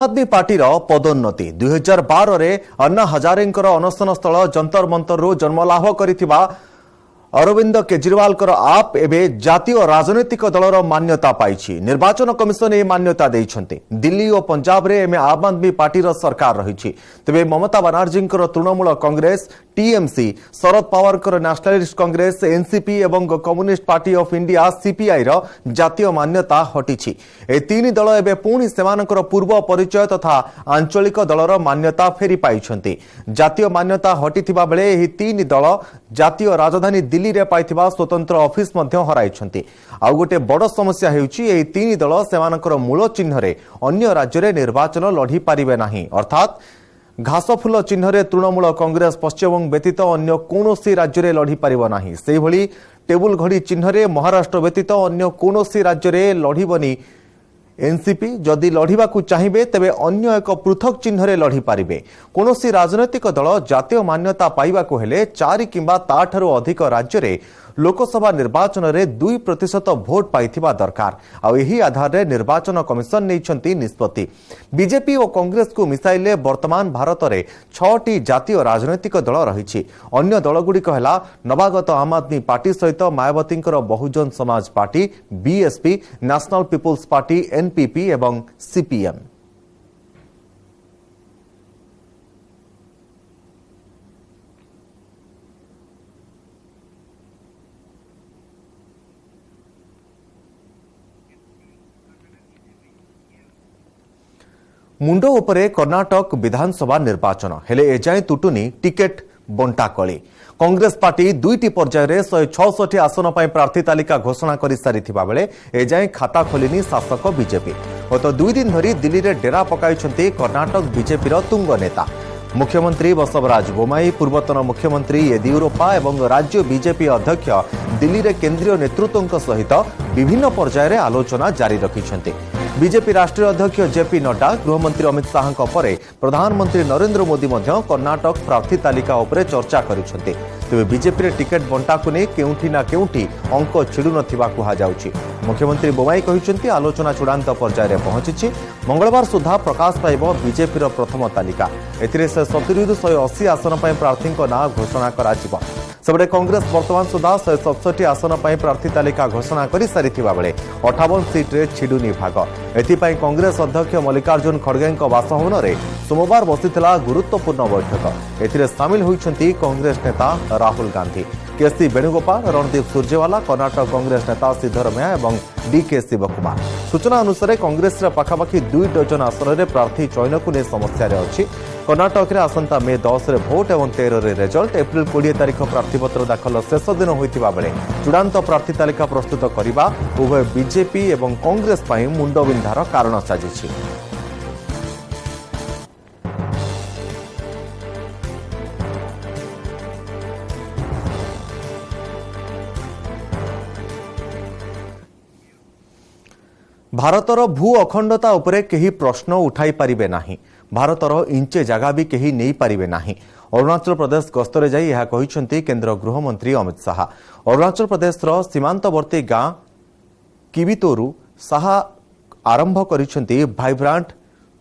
आदमी पार्टीर पदोन्नति 2012 रे अन्ना हजारेंकर अनशन स्थल जंतर मंतर जन्मलाभ करिथिबा अरविंद केजरीवाल आप एबे जातीय राजनैतिक दलर मान्यता पाई। निर्वाचन कमिशन ए मान्यता देइछन्ते। दिल्ली और पंजाब रे एमे आम आदमी पार्टीर सरकार रही। तेबे Mamata Banerjee Trinamool Congress TMC, Sharad Pawar nationalist Congress NCP एवं communist party of India CPI रो जातीय मान्यता हटिछि। ए तीन दल एबे पुणी सेमानकर पूर्व परिचय तथा आंचलिक दलर मान्यता फेरी पाइछन्ते। जातीय मान्यता हटिथिबा बेले एही तीन दल जातीय राजधानी दिल्ली रे पाइथिबा स्वतंत्र ऑफिस मध्य हराइछन्ते। आ गोटे बड़ समस्या हेउछि एही तीन दल सेमानकर मूल चिन्ह रे अन्य राज्य रे निर्वाचन लढी पारिबे नाही। अर्थात घासफुल चिन्ह रे तृणमूल कांग्रेस पश्चिमबंग व्यतीत अन्य कौनसी राज्य रे लढी पारिबो नाही। सेही भली टेबुल घड़ी चिन्ह रे महाराष्ट्र व्यतीत अन्य कौनसी राज्य रे लढिबनी एनसीपी। जदि लढिबाकू चाहिए तेबे अन्य एक पृथक चिन्ह रे लढी पारिबे। कौनसी राजनैतिक दल जातीय मान्यता पाइबाकू हेले 4 किंबा ताठारु अधिक राज्य रे लोकसभा निर्वाचन रे 2% भोट पाइथिबा दरकार। आ एही आधार रे निर्वाचन कमिशन नैछन्ती निष्पत्ति। बीजेपी और कांग्रेस को मिसाइले वर्तमान भारत रे 6टी जातीय राजनैतिक दल रहिछि। अन्य दलगुड़िक हेला नवागत आम आदमी पार्टी सहित मायावतींकर Bahujan Samaj party, BSP, national people's party NPP एवं सीपीएम। मुंड उपरे कर्नाटक विधानसभा निर्वाचन हेले एजाए तुटुनी टिकेट बंटा कली। कांग्रेस पार्टी 2टी पर्याय रे 166 आसन पर प्रार्थी तालिका घोषणा कर सारिथिबा बेले एजाए खाता खोलिनी शासक बीजेपी। गत 2 दिन धरी दिल्ली रे डेरा पकाइछन्ती कर्नाटक बीजेपी तुंग नेता। मुख्यमंत्री बसवराज बोमाई, पूर्वतन मुख्यमंत्री येदियुरप्पा एवं राज्य बीजेपी अध्यक्ष दिल्ली रे केंद्रीय नेतृत्व सहित विभिन्न पर्याय रे आलोचना जारी रखिछन्ती। बीजेपी राष्ट्रीय अध्यक्ष जेपी नड्डा, गृहमंत्री अमित शाह प्रधानमंत्री नरेंद्र मोदी कर्नाटक प्रार्थी तालिका उपरे चर्चा करिसेंते। तेबे बीजेपी रे टिकेट बंटा को नहीं केउठी ना केउठी अंक छिडु नथिबा कुहा जाउछि। मुख्यमंत्री बोमाई कहिसेंते आलोचना चूड़ांत पर्याय रे पहुंचिछि। मंगलवार सुधा प्रकाश पाइब बीजेपी रो प्रथम तालिका। एथिरे 170 रु 180 आसन पर प्रार्थी नाम घोषणा कराजिबो। सेबडे कांग्रेस वर्तमान सुधा 167 आसन पर प्रार्थी तालिका घोषणा कर सारिथिबा बेले 58 सीट रे छिडुनी भाग। एथिपाई कांग्रेस अध्यक्ष मल्लिकार्जुन खड़गे बासभवन रे सोमवार बसिथिला गुरुत्वपूर्ण बैठक। एथिरे सामिल होइछन्ती कांग्रेस नेता राहुल गांधी, केसी वेणुगोपाल, रणदीप सुरजेवाला, कर्नाटक कांग्रेस नेता सिद्धरमैया एवं डीके शिवकुमार। सूचना अनुसार कांग्रेस पाखापाखि 2 डजन आसन में प्रार्थी चयन को नहीं समस्या अच्छी। कर्नाटक में आसंता मे 10 रे भोट और 13 रे रिजल्ट। एप्रिल 20 तारीख प्रार्थीपत्र दाखल शेष दिन होता बेले चूड़ांत प्रार्थी तालिका प्रस्तुत करने उभय बीजेपी और कांग्रेस मुंडबिंधार कारण साजिछि। भारतर भू अखंडता उपरे केही प्रश्न उठाई पारिबे नाही। भारतर इंचे जगह भी केही नहीं पारिबे नाही। अरुणाचल प्रदेश गस्तरे जाई यह कहिसेंती केंद्र गृहमंत्री अमित शाह। अरुणाचल प्रदेशर सीमांतवर्ती गां किबितोरु शाह आरंभ करिसेंती वाइब्रांट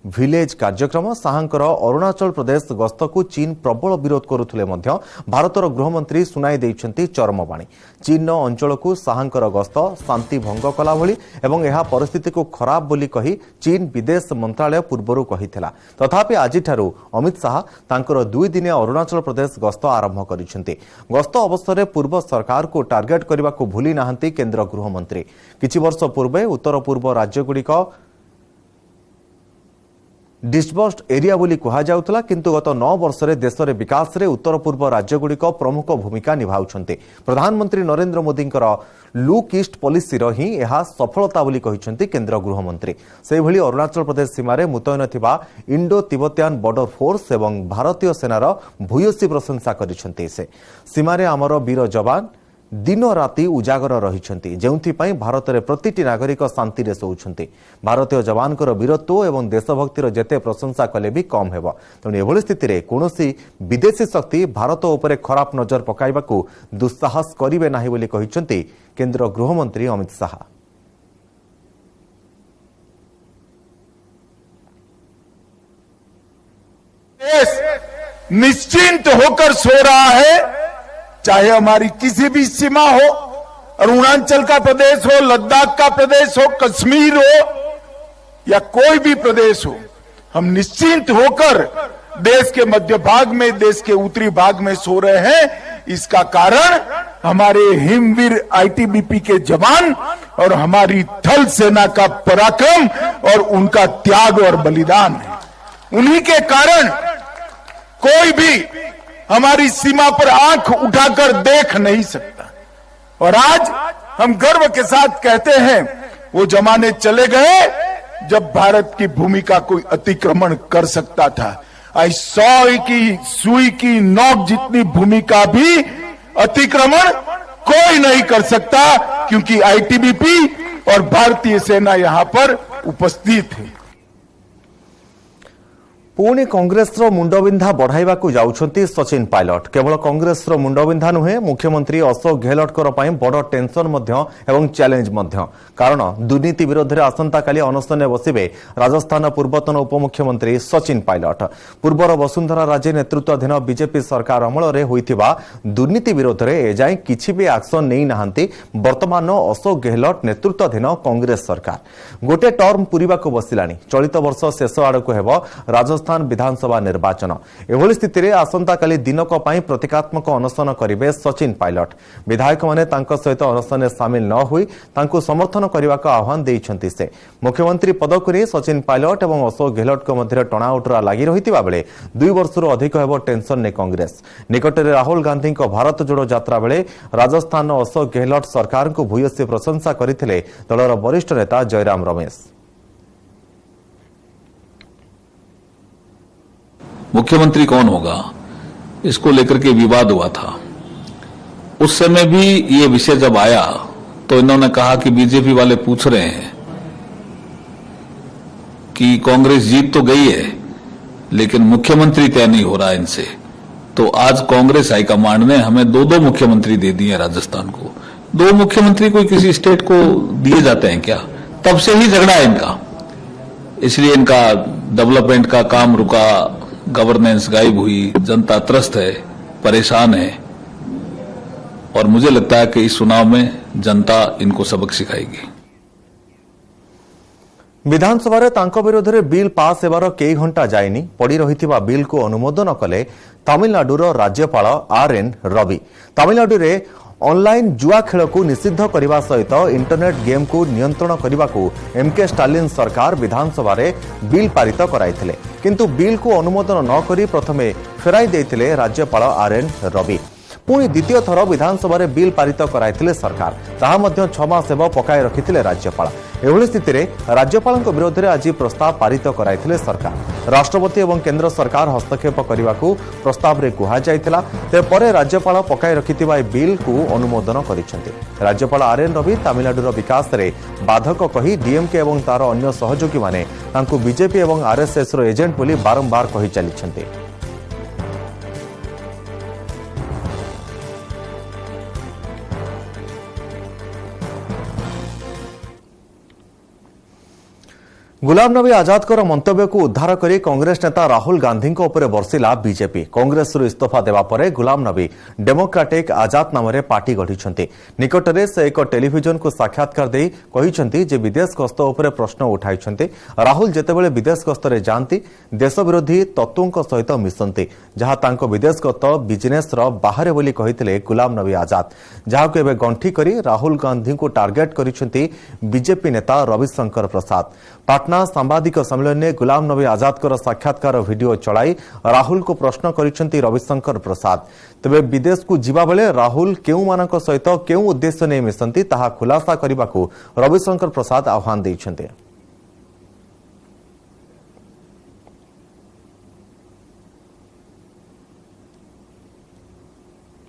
विलेज कार्यक्रम। शाहंकर अरुणाचल प्रदेश गस्त को चीन प्रबल विरोध करुथुले मध्य भारतर गृहमंत्री सुनाई देइछन्ती चरमबाणी। चीन अंचल को शाहंकर गस्त शांति भंग कला भली एवं यह परिस्थिति को खराब बोली कही चीन विदेश मंत्रालय पूर्वरु कहिथिला। तथापि आजिठारु अमित शाह तांकर 2 दिनिया अरुणाचल प्रदेश गस्त आरंभ करिसेंती। गस्त अवसर पूर्व सरकार को टार्गेट करने को भूली नाहंती केंद्र गृहमंत्री। किछि वर्ष पूर्वे उत्तर पूर्व राज्यगुड़िक डिस्बर्स्ड एरिया बोली कहा जाउतला, किंतु गत 9 वर्ष रे देश रे विकास रे उत्तर पूर्व राज्यगुड़िक प्रमुख भूमिका निभाउछन्ते। प्रधानमंत्री नरेंद्र मोदींकर लुक ईस्ट पॉलिसी रही यह सफलता बोली कहिसेंती केंद्र गृहमंत्री। से भली अरुणाचल प्रदेश सीमा रे मुतयन थिबा इंडो तिब्बतियान बॉर्डर फोर्स एवं भारतीय सेनार भूयसी प्रशंसा करिसेंती। से सीमा रे आमर वीर जवान दिन राति उजागर रहिछन्ति, जेउथिपाई भारत रे प्रतिटी नागरिक शांति रे सोउछन्ति। भारतीय जवानकर वीरत्व एवं देशभक्तिर जेते प्रशंसा कले भी कम हेबो। तेणु एभली स्थिति रे कोनोसी विदेशी शक्ति भारत उपरे खराब नजर पकाइबाकू दुस्साहस करिवे नाही बोली कहिछन्ति केंद्र गृहमंत्री अमित शाह। देश निश्चिंत होकर सो रहा है, चाहे हमारी किसी भी सीमा हो, अरुणाचल का प्रदेश हो, लद्दाख का प्रदेश हो, कश्मीर हो या कोई भी प्रदेश हो, हम निश्चिंत होकर देश के मध्य भाग में, देश के उत्तरी भाग में सो रहे हैं। इसका कारण हमारे हिमवीर आईटीबीपी के जवान और हमारी थल सेना का पराक्रम और उनका त्याग और बलिदान है। उन्हीं के कारण कोई भी हमारी सीमा पर आंख उठाकर देख नहीं सकता। और आज हम गर्व के साथ कहते हैं, वो जमाने चले गए जब भारत की भूमि का कोई अतिक्रमण कर सकता था। आई 100 की सुई की नोक जितनी भूमि का भी अतिक्रमण कोई नहीं कर सकता, क्योंकि आईटीबीपी और भारतीय सेना यहां पर उपस्थित है। पुणी कांग्रेस मुंडबिंधा बढ़ाइबा जाउछंती सचिन पायलट। केवल कांग्रेस मुंडबिंधा नुहे, मुख्यमंत्री अशोक गेहलोटकर बड़ टेंशन एवं चैलेंज कारण दुर्नीति विरोध में आसंता काली अनशन बसिबे राजस्थान पूर्वतन उपमुख्यमंत्री सचिन पायलट। पूर्वर वसुंधरा राजे नेतृत्वाधीन बीजेपी सरकार अमल में होइथिबा दुर्नीति विरोध में एजाएं किछि भी एक्शन नहीं नाहंती वर्तमान अशोक गेहलोट नेतृत्वाधीन कांग्रेस सरकार। गोटे टर्म पूरीबा बसिलानी। चलित वर्ष शेष आड़क हेब राजस्थान विधानसभा निर्वाचन। एभली स्थिति में आसंता काली दिनक पई प्रतीकात्मक अनशन करिवे सचिन पायलट। विधायक माने तांको सहित अनशन सामिल न होई तांको समर्थन करने का आह्वान देइछंती से। मुख्यमंत्री पद को नहीं सचिन पायलट और अशोक गेहलोट मध्य टणाउटरा लगी रही बेले 2 वर्षर अधिक हेब टेंशन ने कांग्रेस। निकट में राहुल गांधी भारत जोड़ो यात्रा बेले राजस्थान अशोक गेहलोट सरकार को भूयसी प्रशंसा करथिले दलर वरिष्ठ नेता जयराम रमेश। मुख्यमंत्री कौन होगा, इसको लेकर के विवाद हुआ था। उस समय भी ये विषय जब आया तो इन्होंने कहा कि बीजेपी वाले पूछ रहे हैं कि कांग्रेस जीत तो गई है लेकिन मुख्यमंत्री तय नहीं हो रहा इनसे। तो आज कांग्रेस हाईकमांड ने हमें 2-2 मुख्यमंत्री दे दिए राजस्थान को। 2 मुख्यमंत्री कोई किसी स्टेट को दिए जाते हैं क्या? तब से ही झगड़ा है इनका, इसलिए इनका डेवलपमेंट का काम रुका, गवर्नेंस गायब हुई, जनता त्रस्त है, परेशान है। और मुझे लगता है कि इस चुनाव में जनता इनको सबक सिखाएगी। विधानसभा रे तांको विरोध में बिल पास हेबार कई घंटा जायनी पड़ी रहिथिबा बिल को अनुमोदन कले तमिलनाडुर राज्यपाल आरएन रवि। तमिलनाडु रे ऑनलाइन जुआ खेल को निषिद्ध करने सहित इंटरनेट गेम को नियंत्रण करने को एमके स्टालिन सरकार विधानसभा रे बिल पारित कराइथिले, किंतु बिल को अनुमोदन न करी प्रथमे फेराई देइथिले राज्यपाल आरएन रवि। पुणी द्वितीय थर विधानसभा रे बिल पारित कराइथिले सरकार, ताहा मध्य 6 मास हेब पकाई रखिथिले राज्यपाल। एभली स्थिति रे राज्यपाल विरोध में आज प्रस्ताव पारित कराइथिले सरकार। राष्ट्रपति एवं केंद्र सरकार हस्तक्षेप करने को प्रस्ताव रे कुहा जाइथिला, ते परे राज्यपाल पकाई रखिथिबा बिल को अनुमोदन करिसेंति। राज्यपाल आरएन रवि तमिलनाडुर विकास रे बाधक कही डीएमके एवं तार अन्य सहयोगी माने तांको बीजेपी एवं आरएसएस रो एजेंट बोली बारंबार कही चलिसेंति। गुलाम नबी आजाद मंतव्य को उद्धार कर कांग्रेस नेता राहुल गांधी बर्षिला बीजेपी। कांग्रेस इस्तीफा देवा पर गुलाम नबी डेमोक्रेटिक आजाद नाम पार्टी गढ़ी। निकट में से एक टेलीविजन को साक्षात्कार दे कहिसेंति जे विदेश गस्त उपर प्रश्न उठाई। राहुल जेतेबेले विदेश गस्तरे जाती देश विरोधी तत्वों सहित मिशंती, जहां तांको विदेश गस्त बिजनेस बाहर बोली कहिथिले गुलाम नबी आजाद, जहां को एबे गंठी करी राहुल गांधी को टार्गेट करिसेंति बीजेपी नेता रविशंकर प्रसाद। पाटना सांबादिक सम्मेलन में गुलाम नबी आजाद साक्षात्कार वीडियो चलाई राहुल को प्रश्न करिसेंति रविशंकर प्रसाद। तबे विदेश को जिबा बेले राहुल केउ मानक सहित केउ उद्देश्य नै मिसंती ताहा खुलासा करबा को रविशंकर प्रसाद आह्वान दैछन्ते।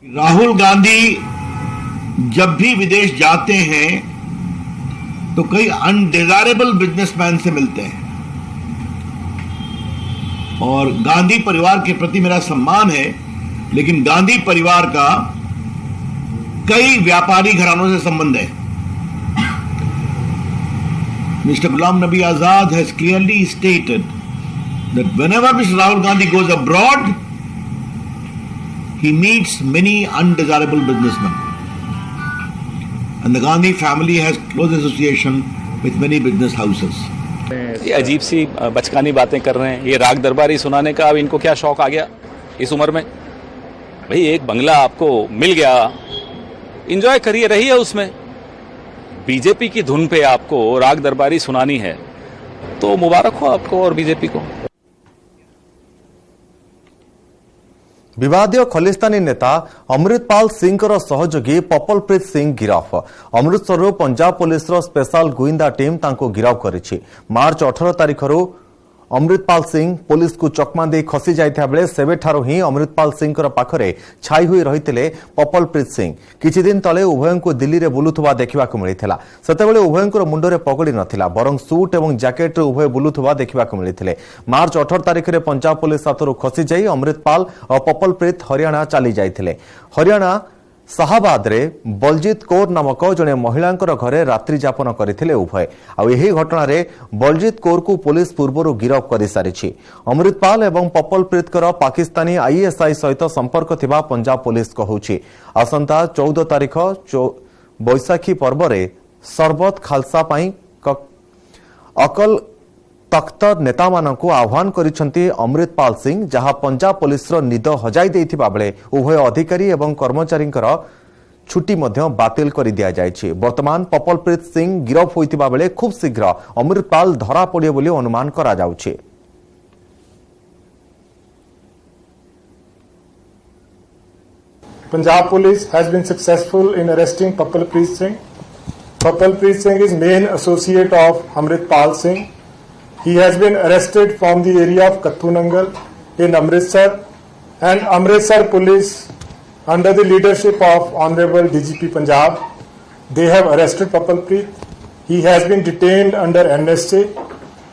राहुल गांधी जब भी विदेश जाते हैं तो कई अनडिजायरेबल बिजनेसमैन से मिलते हैं और गांधी परिवार के प्रति मेरा सम्मान है, लेकिन गांधी परिवार का कई व्यापारी घरानों से संबंध है। Mister Ghulam Nabi Azad has clearly stated that whenever Mr. Rahul Gandhi goes abroad, he meets many undesirable businessmen. And the Gandhi family has close association with many business houses. ये अजीब सी बचकानी बातें कर रहे हैं। ये राग दरबारी सुनाने का अब इनको क्या शौक आ गया इस उम्र में? भाई एक बंगला आपको मिल गया, एंजॉय करिए, रहिए उसमें। बीजेपी की धुन पे आपको राग दरबारी सुनानी है तो मुबारक हो आपको और बीजेपी को। विवादीय खलिस्तानी नेता अमृतपाल सिंह सहयोगी पपलप्रीत सिंह गिरफ। अमृतसर पंजाब पुलिस स्पेशल गुइंदा टीम तांको गिरफ करिछि। मार्च 18 तारिखर अमृतपाल सिंह पुलिस को चकमा दे खसी जाइथा बेले सेबेठारु ही अमृतपाल सिंह पाखरे छाई हुई रहिथिले पपलप्रीत सिंह। किछि दिन तले उभयंको दिल्ली रे बुलुथुवा देखिबाकु मिलिथिला। सेतेबेले उभयंकर मुंडरे पगड़ी नथिला, बरं सूट एवं जैकेट रे उभय बुलुथुवा देखिबाकु मिलिथिले। मार्च 18 तारिख रे पंजाब पुलिस हाथरु खसी जाई अमृतपाल और पपलप्रीत हरियाणा चली जाइथिले। हरियाणा शाहबाद रे बलजीत कौर नामक जने महिला घरे रात्रि जापन करथिले उभय। आही घटना रे बलजीत कौर को पुलिस पूर्व गिरफ कर सारी। अमृतपाल एवं पपलप्रीत पाकिस्तानी आईएसआई सहित संपर्क थिबा पंजाब पुलिस कहूछि। आसंता 14 तारिख बैसाखी पर्व रे सरबत खालसा पाई अकल तख्त नेता मानक आह्वान करिसेंती अमृतपाल सिंह, जहां पंजाब पुलिस निद हजाई देथिबा बेले उभय अधिकारी एवं कर्मचारी छुट्टी बातिल कर दिया जायछि। वर्तमान पपलप्रीत सिंह गिरफ होइतिबा बेले खूब शीघ्र अमृतपाल धरा पड़ियो बोली अनुमान करा जाउछि। Punjab police has been successful in arresting Pupalpreet Singh. Pupalpreet Singh is main associate of Amritpal Singh. He has been arrested from the area of Kathu Nangal in Amritsar, and Amritsar police under the leadership of Honorable DGP Punjab, they have arrested Pupalpreet. He has been detained under NSA.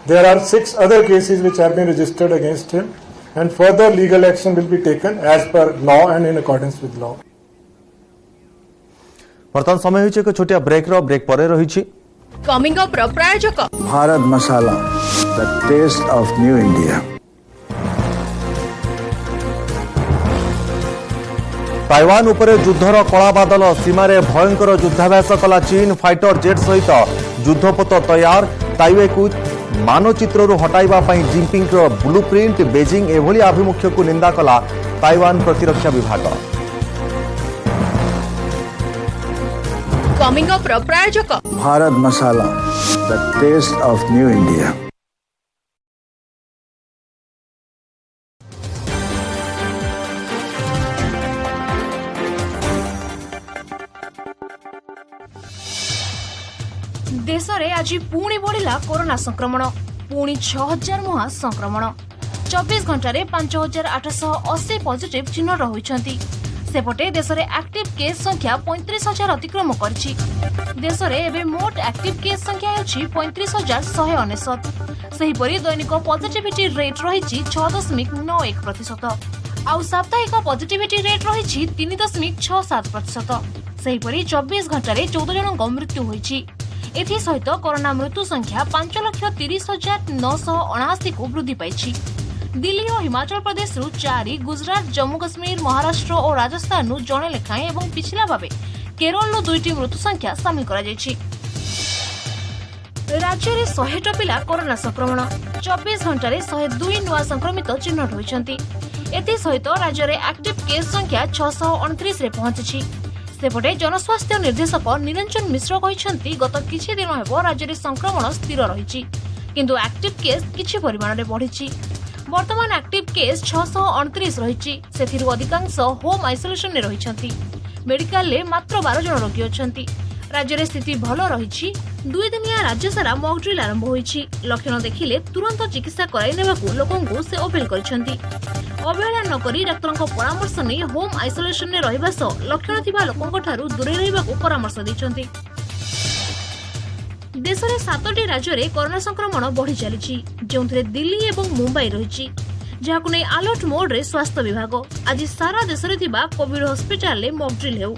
There are 6 other cases which have been registered against him, and further legal action will be taken as per law and in accordance with law. वर्तमान समय होइछे एक छोटिया break परे रहिछि। Coming up प्रायोजक Bharat Masala, the taste of new India. Taiwan उपरे युद्धर कला बादल, सीमारे भयंकर युद्धाभ्यास कला चीन। फाइटर जेट सहित युद्धपोत तैयार। ताइवे को मानचित्रु हटाइबा पई जिनपिंग ब्लूप्रिंट। बेजिंग एभली आभिमुख्य को निंदा कला ताइवान प्रतिरक्षा विभाग। कमिंग अप प्रायोजक Bharat Masala, the taste of new India. देश में आज पुणी बढ़िला कोरोना संक्रमण। पुणी 6000 मुहा संक्रमण। 24 घंटे 5880 पॉजिटिव चिन्ह होइछंती। सेपटे देश में एक्टिव केस संख्या 35,000 अतिक्रम करछि। देश में एबे मोट एक्टिव केस संख्या होछि 35,199। सेहिपरि दैनिक पॉजिटिविटी रेट रहिछि 6.91%। आउ साप्ताहिक पॉजिटिविटी रेट रहिछि 3.67%। सेहिपरि 24 घंटे 14 जनक मृत्यु होइछि। एथि सहित कोरोना मृत्यु संख्या 5,30,979 को वृद्धि पाइछि। दिल्ली और हिमाचल प्रदेश 4, गुजरात, जम्मू कश्मीर, महाराष्ट्र और राजस्थान जड़े लेखाएं और पिछला भावे केरल 2टी मृत्यु संख्या सामिल करा जायछि। राज्य में 100 टपिला कोरोना संक्रमण। 24 घंटे 102 नुआ संक्रमित चिन्ह होइछंती। एथि सहित राज्य में एक्टिव केस संख्या 629 रे पहुंची। सेपटे जनस्वास्थ्य निर्देशक निरंजन मिश्र कहते गत किछि दिन हेबो राज्य में संक्रमण स्थिर रही, किंतु एक्टिव केस किछि परिमाण में बढ़ी। वर्तमान एक्टिव केस 629 रही, सेथिरु अधिकांश होम आइसोलेशन में रही। मेडिकल में मात्र 12 जन रोगी अछंती। राज्य में स्थिति भल रही। 2 दिनिया राज्य सारा मॉक ड्रिल आरंभ होईछि। लक्षण देखिले तुरंत चिकित्सा कराई नेबाकू लोकंकू से अपील करछंती। अवहेला न करी डाक्टरक परामर्श नै होम आइसोलेशन में रहिबा सह लक्षण थिबा लोकंक ठारू दूरे रहिबाकू परामर्श दैछंती। देश में 7टी राज्य में कोरोना संक्रमण बढ़ी चली, जो दिल्ली और मुंबई रही, जहां नहीं अलर्ट मोड रे स्वास्थ्य विभाग। आज सारा देश में कोविड हॉस्पिटल में मॉक ड्रिल हेउ।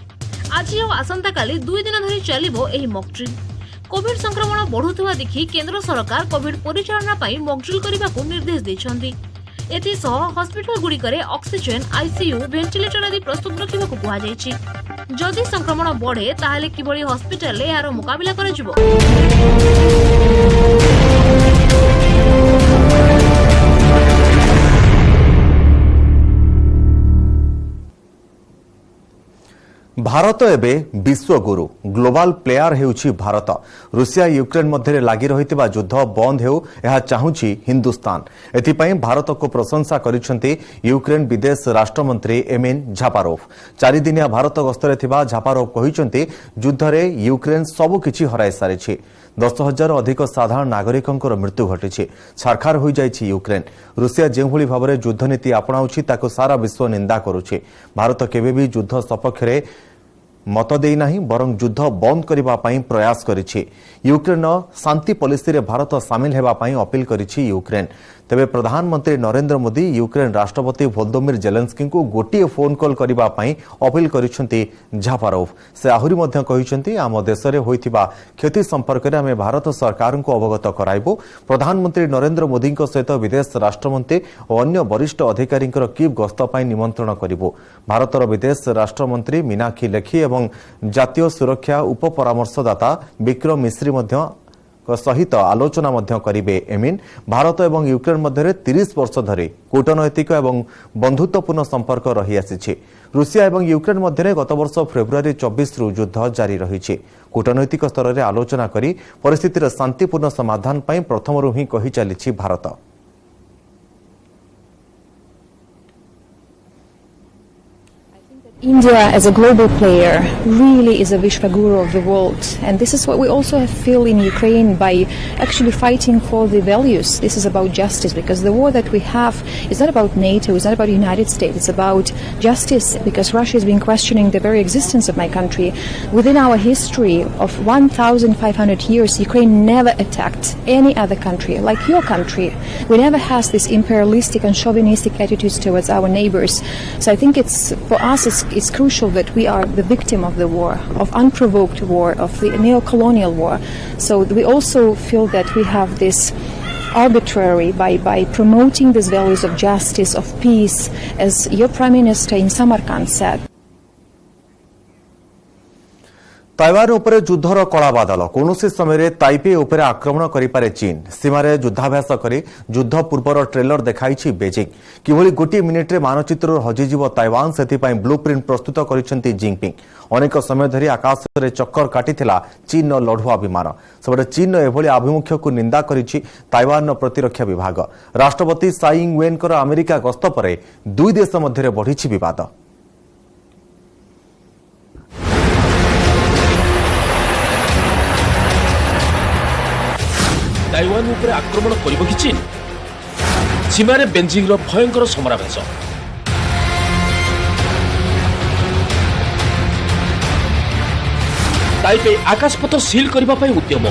आज और आसंता काली 2 दिन धरी चलिबो एही मॉक ड्रिल। कोविड संक्रमण बढ़ुवा देखि केंद्र सरकार कोविड परिचालना पाई मॉकड्रिल करने निर्देश देछन्ती। एथिसह हॉस्पिटल गुड़िकरे ऑक्सीजन, आईसीयू, वेंटिलेटर आदि प्रस्तुत रखा कुहाଯାଇଛି। जदि संक्रमण बढ़े ताहले किभଳି हॉस्पिटल यार मुकाबिला कराजिबो। भारत एबे विश्वगुरु ग्लोबल प्लेयर हेउछि भारत। रूसिया यूक्रेन मध्य लगी रही युद्ध बंद हेउ यह चाहूछि हिंदुस्तान। एथिपाई भारत को प्रशंसा करिसेंती यूक्रेन विदेश राष्ट्रमंत्री एमिन झापारोव। 4 दिनिया भारत गस्तरे थिबा झापारोव कहिसेंती युद्ध रे यूक्रेन सबु किछि हराई सारिछि। 10,000 अधिक साधारण नागरिकंकर मृत्यु घटिछि। छारखार होई जाइछि यूक्रेन। रूसिया जेभଳି भाबरे युद्ध नीति अपनाउछि ताको सारा विश्व निंदा करुछि। भारत केबे भी युद्ध सपक्ष रे मत देई नाही बरं युद्ध बंद करबा पई प्रयास करिछि। यूक्रेन शांति पॉलिसी रे भारत शामिल हेबा पई अपील करिछि यूक्रेन। तेबे प्रधानमंत्री नरेंद्र मोदी यूक्रेन राष्ट्रपति वोलोदिमिर जेलेंस्की को गोटिए फोन कॉल करबा पई अपील करिसेंती झापारोव। से आहुरी मध्य कहिसेंती आम देश रे होइथिबा क्षति संपर्क रे हमें भारत सरकार को अवगत कराइबो। प्रधानमंत्री नरेंद्र मोदी सहित विदेश राष्ट्रमंत्री और अन्य वरिष्ठ अधिकारी कीव गस्त पई निमंत्रण करिबो। भारतर विदेश राष्ट्रमंत्री मीनाक्षी लेखी एवं जातीय सुरक्षा उप परामर्शदाता विक्रम मिश्री मध्य सहित आलोचना मध्य करिवे। एमिन भारत एवं यूक्रेन मध्य 30 वर्ष धरि कूटनैतिक एवं बंधुत्वपूर्ण संपर्क रही आसिछि। रूसिया एवं यूक्रेन मध्य गत वर्ष फेब्रुआरी 24 रु युद्ध जारी रही। कूटनैतिक स्तर में आलोचना करी परिस्थितिर शांतिपूर्ण समाधान पई प्रथमरु ही कहि चलिछि Bharat. India as a global player really is a Vishwaguru of the world, and this is what we also feel in Ukraine by actually fighting for the values. This is about justice, because the war that we have is not about NATO, it's not about the United States, it's about justice, because Russia has been questioning the very existence of my country. Within our history of 1,500 years, Ukraine never attacked any other country like your country. We never has this imperialistic and chauvinistic attitudes towards our neighbors. So I think for us it's crucial that we are the victim of the war, of unprovoked war, of the neo-colonial war. So we also feel that we have this arbitrary by promoting these values of justice, of peace, as your Prime Minister in Samarkand said. Taiwan उपरे युद्धर कला बादल कौनसी समय Taipei उपरे आक्रमण करिपारे चीन। सीमारे युद्धाभ्यास करी युद्ध पूर्वर ट्रेलर देखाइछि बेजिंग। किभଳି गोटे मिनिट रे मानचित्र हजिजिव ताइवान सेथिपाई ब्लूप्रिंट प्रस्तुत करिसेंती जिनपिंग। अनेक समय धरि आकाश रे चक्कर काटिथिला चीन लढुआ विमान। सबरे चीन एभଳି आभिमुख्य को निंदा करिछि ताइवान प्रतिरक्षा विभाग। राष्ट्रपति साई इंग वेनकर अमेरिका गस्त परे दुई देश मध्यरे बढ़िछि विवाद। ताइवान उपरे आक्रमण करिब कि चीन? सीमारे बेजिंग भयंकर समराभ्यास। ताइपे आकाशपथ सील करबा पई उद्यम।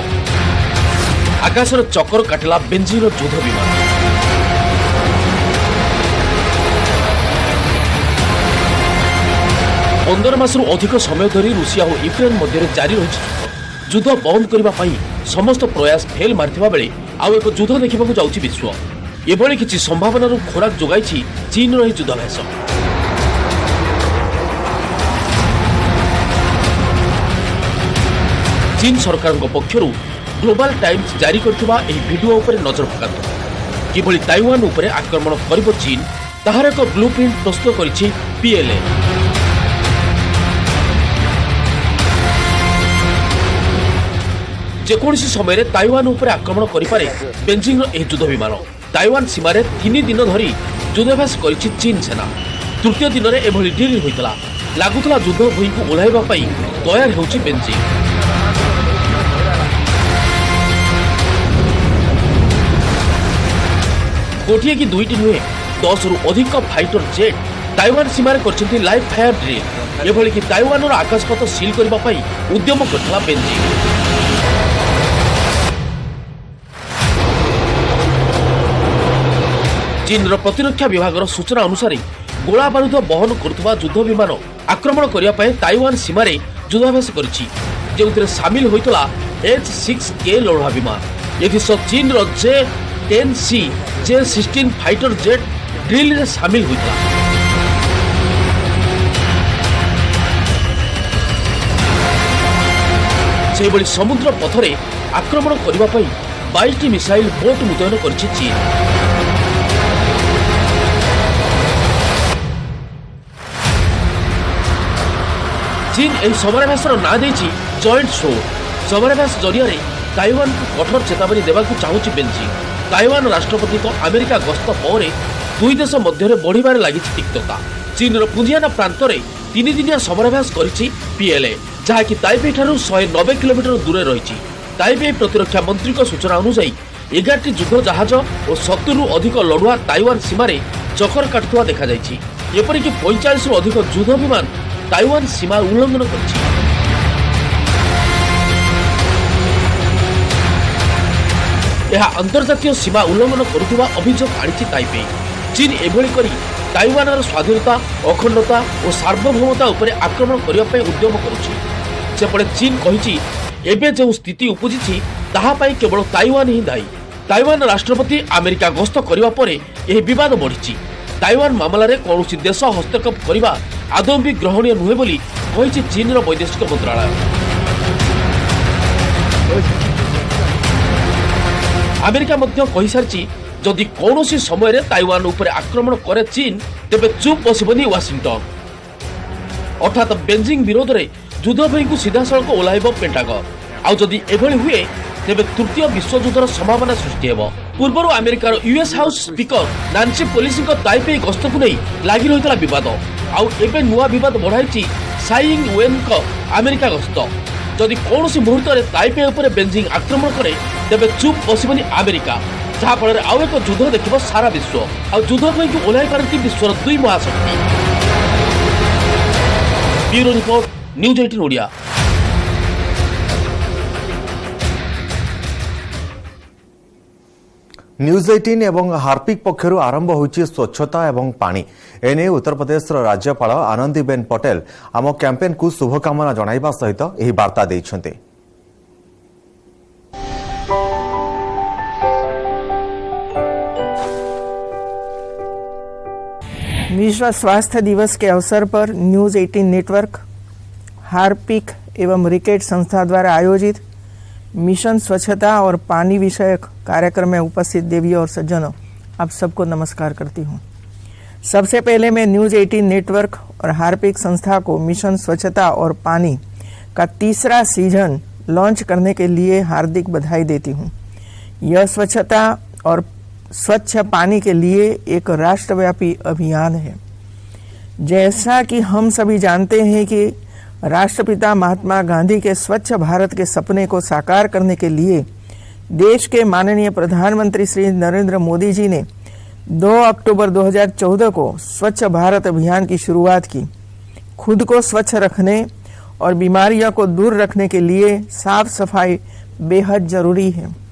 आकाशर चक्कर काटला बेजिंग युद्ध विमान। पंदर मासरू अधिक समय धरी रूसिया और यूक्रेन मध्य जारी रही युद्ध बंद करबा पई समस्त प्रयास फेल मारथिबा बेले आउ एक युद्ध देखिबाकू जाउछि विश्व। एभଳି किछि संभावनारू खोराक जोगाइछि चीन रो युद्धाभ्यास। चीन सरकार पक्षरु ग्लोबल टाइम्स जारी करथिबा एही वीडियो उपरे नजर पकाନ୍ତୁ। किभଳି ताइवान उपरे आक्रमण करिबो चीन ताहार एक ब्लूप्रिंट प्रस्तुत करिछि पीएलए। जेकोसी समय ताइवान उपरे आक्रमण करिपारे बेजिंग युद्ध विमान। ताइवान सीमार 3 दिन धरी युद्धाभ्यास करिछि चीन सेना। तृतीय दिन में एभଳି डील होइतला लागुतला युद्ध भूई को ओह्लाइबा पई तैयार हेउछि बेजिंग। गोटिए कि दुईटी नुहे 10 रु अधिक फाइटर जेट ताइवान सीमार करछन्ती लाइव फायर ड्रिल। एभଳି कि ताइवानर आकाशपथ सील करबा पई उद्यम करथला बेजिंग। चीन प्रतिरक्षा विभाग सूचना अनुसार गोला बारूद बहन करुवा युद्ध विमान आक्रमण करने ताइवान सीमार युद्धाभ्यास करिछि। जो सामिल होता H-6K लड़ुआ विमान एथिसह चीन J-10C J-16 fighter jet drill रे सामिल होता। सेबली समुद्र पथरे आक्रमण करने पर 22 मिसाइल बोट मुतयन कर चीन। चीन यह समराभ्यासर ना देछि जॉइंट शोर। समराभ्यास जरिया ताइवान को कठोर चेतावनी देवाक चाहूछि बेजिंग। ताइवान राष्ट्रपति को अमेरिका गस्त पर दुई देश मध्य बढ़िबार लगी तिक्तता। चीन पुंजियाना प्रांत में 3 दिनिया समराभ्यास करिछि PLA जहाँकि ताइपे ठारू 190 किलोमीटर दूर रही। ताइपे प्रतिरक्षा मंत्री सूचना अनुसार 11टी युद्ध जहाज और 70 रु अधिक लड़ुआ ताइवान सीमार चकर काटुवा देखा जाइछि। एपरिक 45 रु अधिक युद्ध विमान ताइवान सीमा उल्लंघन करिछि। यह अंतर्जातीय सीमा उल्लंघन करुवा अभियोग आनिछि ताइपे। चीन एभली करी ताइवानर स्वाधीनता अखंडता और सार्वभौमता उपरे आक्रमण करने पर उद्यम करुछि। सेपटे चीन कहिछि एबे जो स्थिति उपजिछि ताहा पई केवल ताइवान ही दायी। ताइवान राष्ट्रपति अमेरिका गस्त करने पर यह विवाद बढ़िछि। ताइवान मामलें कौन देश हस्तक्षेप करने आदौ भी ग्रहणीय नुहे बोली कहिछि चीन वैदेशिक मंत्रालय। अमेरिका मध्य कहि सारिछि जदि कौन समय ताइवान उपरे आक्रमण करे चीन तेबे चुप बसिबनी वाशिंगटन। अर्थात बेजिंग विरोध में युद्ध भई को सीधासलख ओह्लाइब पेंटागन। आउ जदि एभली हुए तेबे तृतीय विश्वयुद्धर संभावना सृष्टि हेब। पूर्वर अमेरिकार US house speaker Nancy Pelosi Taipei गस्त को नहीं लगी रही विवाद। आउ एबे नुआ विवाद बढ़ाई साई इंग वेन अमेरिका गस्त। जदि कौन मुहूर्त में ताइपे उपरे बेजिंग आक्रमण करे तेबे चुप बसिबनी अमेरिका, जहाँफल आउ एक युद्ध देखिब सारा विश्व। आउ युद्ध भई को ओह्लाई पारती विश्वर 2 महाशक्ति। Bureau report news 18 Odia. News 18 एवं हार्पिक पक्षर आरंभ होइछि स्वच्छता एवं पानी। एने उत्तर प्रदेश राज्यपाल आनंदीबेन पटेल आम कैंपेन को शुभकामना जणाइबा सहित एही वार्ता दैछन्ते। विश्व स्वास्थ्य दिवस के अवसर पर न्यूज 18 नेटवर्क, हार्पिक एवं रिकेट संस्था द्वारा आयोजित मिशन स्वच्छता और पानी विषयक कार्यक्रम में उपस्थित देवियों और सज्जनों, आप सबको नमस्कार करती हूँ। सबसे पहले मैं न्यूज 18 नेटवर्क और हार्पिक संस्था को मिशन स्वच्छता और पानी का 3रा सीजन लॉन्च करने के लिए हार्दिक बधाई देती हूँ। यह स्वच्छता और स्वच्छ पानी के लिए एक राष्ट्रव्यापी अभियान है। जैसा कि हम सभी जानते हैं कि राष्ट्रपिता महात्मा गांधी के स्वच्छ भारत के सपने को साकार करने के लिए देश के माननीय प्रधानमंत्री श्री नरेंद्र मोदी जी ने 2 अक्टूबर 2014 को स्वच्छ भारत अभियान की शुरुआत की। खुद को स्वच्छ रखने और बीमारियों को दूर रखने के लिए साफ सफाई बेहद जरूरी है।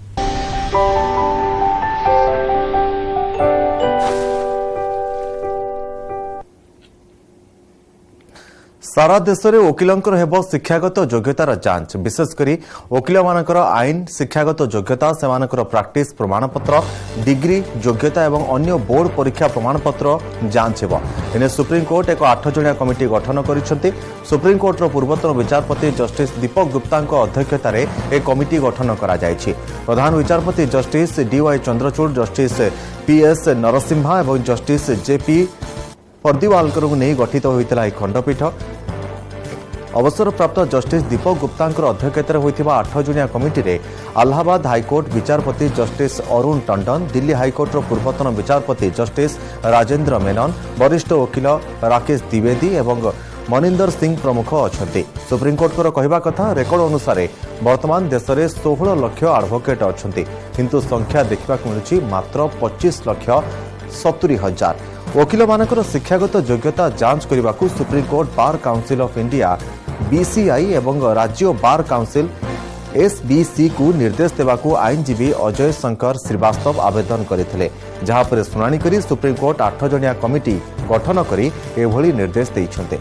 सारा देश में वकिलंकर हेबो शिक्षागत योग्यतार जांच। विशेषकर वकिल मानकर आईन शिक्षागत योग्यता, सेमानकर प्रैक्टिस प्रमाणपत्र, डिग्री योग्यता एवं अन्य बोर्ड परीक्षा प्रमाणपत्र जांच हेबो। एने सुप्रीम कोर्ट एक 8 जणिया कमिटी गठन करिसेंती। सुप्रीम कोर्टर पूर्वतन विचारपति जस्टिस दीपक गुप्ता अध्यक्षतार एक कमिटी गठन करा जायछि। प्रधान विचारपति justice DY Chandrachud, justice PS Narasimha और जस्टिस JP पर्दीवालकर नहीं गठित होता खंडपीठ। अवसरप्राप्त जस्टिस दीपक गुप्ता अध्यक्षतार होता 8 जणिया कमिटी रे अलाहाबाद हाईकोर्ट विचारपति जस्टिस अरुण टंडन, दिल्ली हाईकोर्टर पूर्वतन विचारपति जस्टिस राजेंद्र मेनन, वरिष्ठ वकिल राकेश द्विवेदी एवं मनिंदर सिंह प्रमुख अच्छा। सुप्रीमकोर्टर कहवा कथा रेकर्ड अनुसार वर्तमान देश में 16 लाख एडवोकेट अच्छा, किंतु संख्या देखा मिलूँ मात्र 25,70,000। वकिल मानकर शिक्षागत योग्यता जांच करने को supreme court bar council of India BCI एवं राज्य बार काउंसिल SBC को निर्देश देवाकू आईनजीवी अजय शंकर श्रीवास्तव आवेदन करते, जहाँपर शुणाणी करी सुप्रीमकोर्ट 8 जणिया कमिटी गठन करी एभली निर्देश देइछन्ते।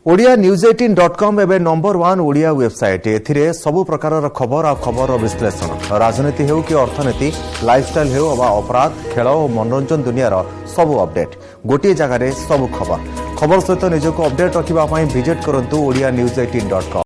ओडिया न्यूज 18.com एवं नंबर 1 ओडिया वेबसाइट एथिरे सबु प्रकार खबर आ खबर विश्लेषण राजनीति हेउ कि अर्थनीति लाइफस्टाइल हेउ अबा अपराध खेल और मनोरंजन दुनियार सबु अपडेट गोटे जगार सबु खबर सहित निजक अपडेट रखा विजिट करंतु ओडिया न्यूज 18.com।